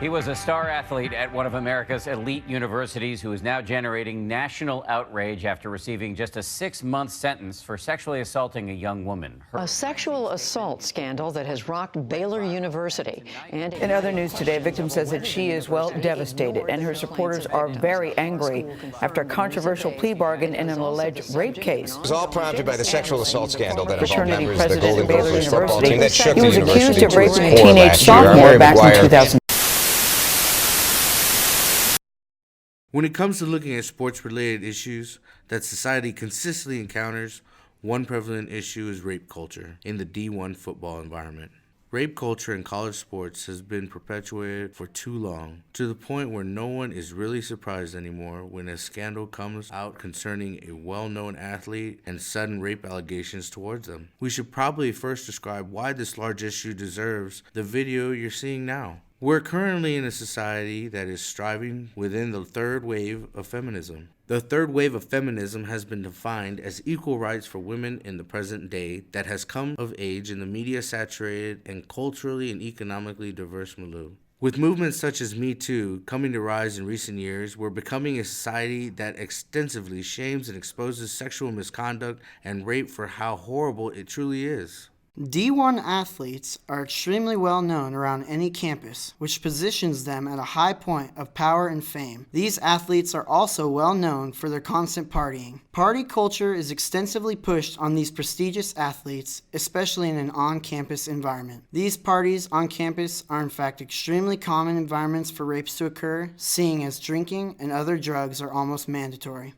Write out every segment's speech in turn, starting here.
He was a star athlete at one of America's elite universities who is now generating national outrage after receiving just a 6-month sentence for sexually assaulting a young woman. A sexual assault scandal that has rocked Baylor University. And in other news today, a victim says that she is, well, devastated, and her supporters are very angry after a controversial plea bargain in an alleged rape case. It was all prompted by the sexual assault scandal that involved Fraternity members of the president Golden at Baylor Gophers football University. team that shook He the was accused university of to its raping a core teenage last year. sophomore back in 2000. When it comes to looking at sports-related issues that society consistently encounters, one prevalent issue is rape culture in the D1 football environment. Rape culture in college sports has been perpetuated for too long, to the point where no one is really surprised anymore when a scandal comes out concerning a well-known athlete and sudden rape allegations towards them. We should probably first describe why this large issue deserves the video you're seeing now. We're currently in a society that is striving within the third wave of feminism. The third wave of feminism has been defined as equal rights for women in the present day that has come of age in the media-saturated and culturally and economically diverse milieu. With movements such as Me Too coming to rise in recent years, we're becoming a society that extensively shames and exposes sexual misconduct and rape for how horrible it truly is. D1 athletes are extremely well known around any campus, which positions them at a high point of power and fame. These athletes are also well known for their constant partying. Party culture is extensively pushed on these prestigious athletes, especially in an on-campus environment. These parties on campus are in fact extremely common environments for rapes to occur, seeing as drinking and other drugs are almost mandatory.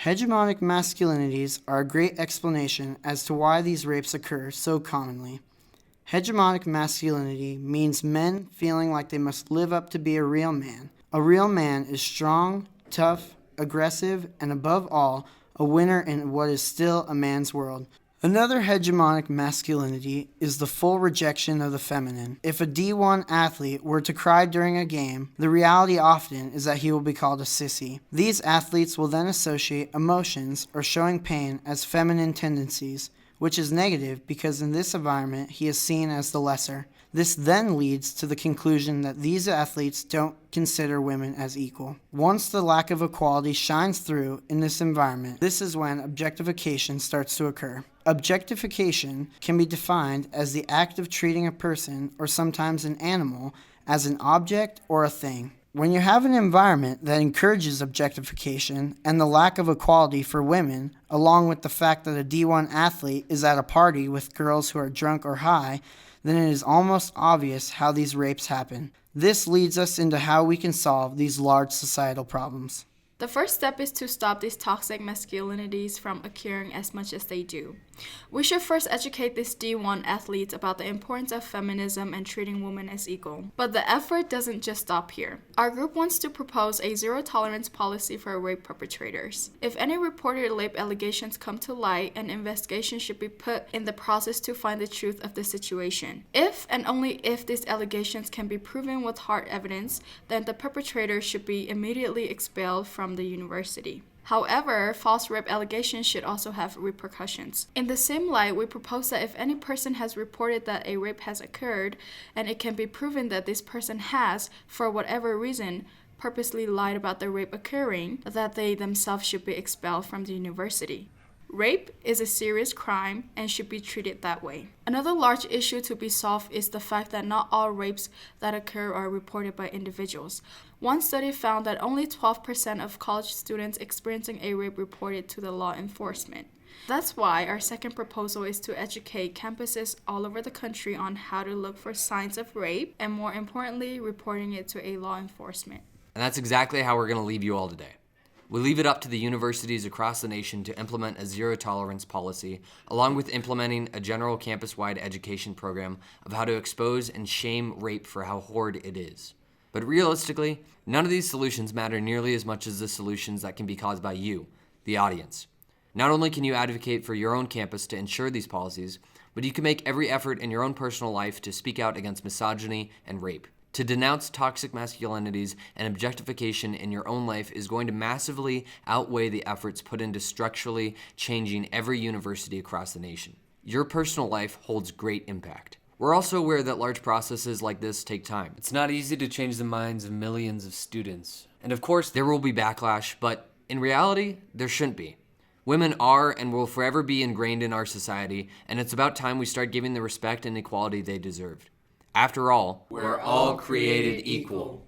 Hegemonic masculinities are a great explanation as to why these rapes occur so commonly. Hegemonic masculinity means men feeling like they must live up to be a real man. A real man is strong, tough, aggressive, and above all, a winner in what is still a man's world. Another hegemonic masculinity is the full rejection of the feminine. If a D1 athlete were to cry during a game, the reality often is that he will be called a sissy. These athletes will then associate emotions or showing pain as feminine tendencies, which is negative because in this environment he is seen as the lesser. This then leads to the conclusion that these athletes don't consider women as equal. Once the lack of equality shines through in this environment, this is when objectification starts to occur. Objectification can be defined as the act of treating a person, or sometimes an animal, as an object or a thing. When you have an environment that encourages objectification and the lack of equality for women, along with the fact that a D1 athlete is at a party with girls who are drunk or high, then it is almost obvious how these rapes happen. This leads us into how we can solve these large societal problems. The first step is to stop these toxic masculinities from occurring as much as they do. We should first educate these D1 athletes about the importance of feminism and treating women as equal. But the effort doesn't just stop here. Our group wants to propose a zero-tolerance policy for rape perpetrators. If any reported rape allegations come to light, an investigation should be put in the process to find the truth of the situation. If and only if these allegations can be proven with hard evidence, then the perpetrator should be immediately expelled from the university. However, false rape allegations should also have repercussions. In the same light, we propose that if any person has reported that a rape has occurred, and it can be proven that this person has, for whatever reason, purposely lied about the rape occurring, that they themselves should be expelled from the university. Rape is a serious crime and should be treated that way. Another large issue to be solved is the fact that not all rapes that occur are reported by individuals. One study found that only 12% of college students experiencing a rape reported to the law enforcement. That's why our second proposal is to educate campuses all over the country on how to look for signs of rape and, more importantly, reporting it to a law enforcement. And that's exactly how we're going to leave you all today. We leave it up to the universities across the nation to implement a zero-tolerance policy, along with implementing a general campus-wide education program of how to expose and shame rape for how horrid it is. But realistically, none of these solutions matter nearly as much as the solutions that can be caused by you, the audience. Not only can you advocate for your own campus to ensure these policies, but you can make every effort in your own personal life to speak out against misogyny and rape. To denounce toxic masculinities and objectification in your own life is going to massively outweigh the efforts put into structurally changing every university across the nation. Your personal life holds great impact. We're also aware that large processes like this take time. It's not easy to change the minds of millions of students. And of course, there will be backlash, but in reality, there shouldn't be. Women are and will forever be ingrained in our society, and it's about time we start giving the respect and equality they deserve. After all, We're all created equal.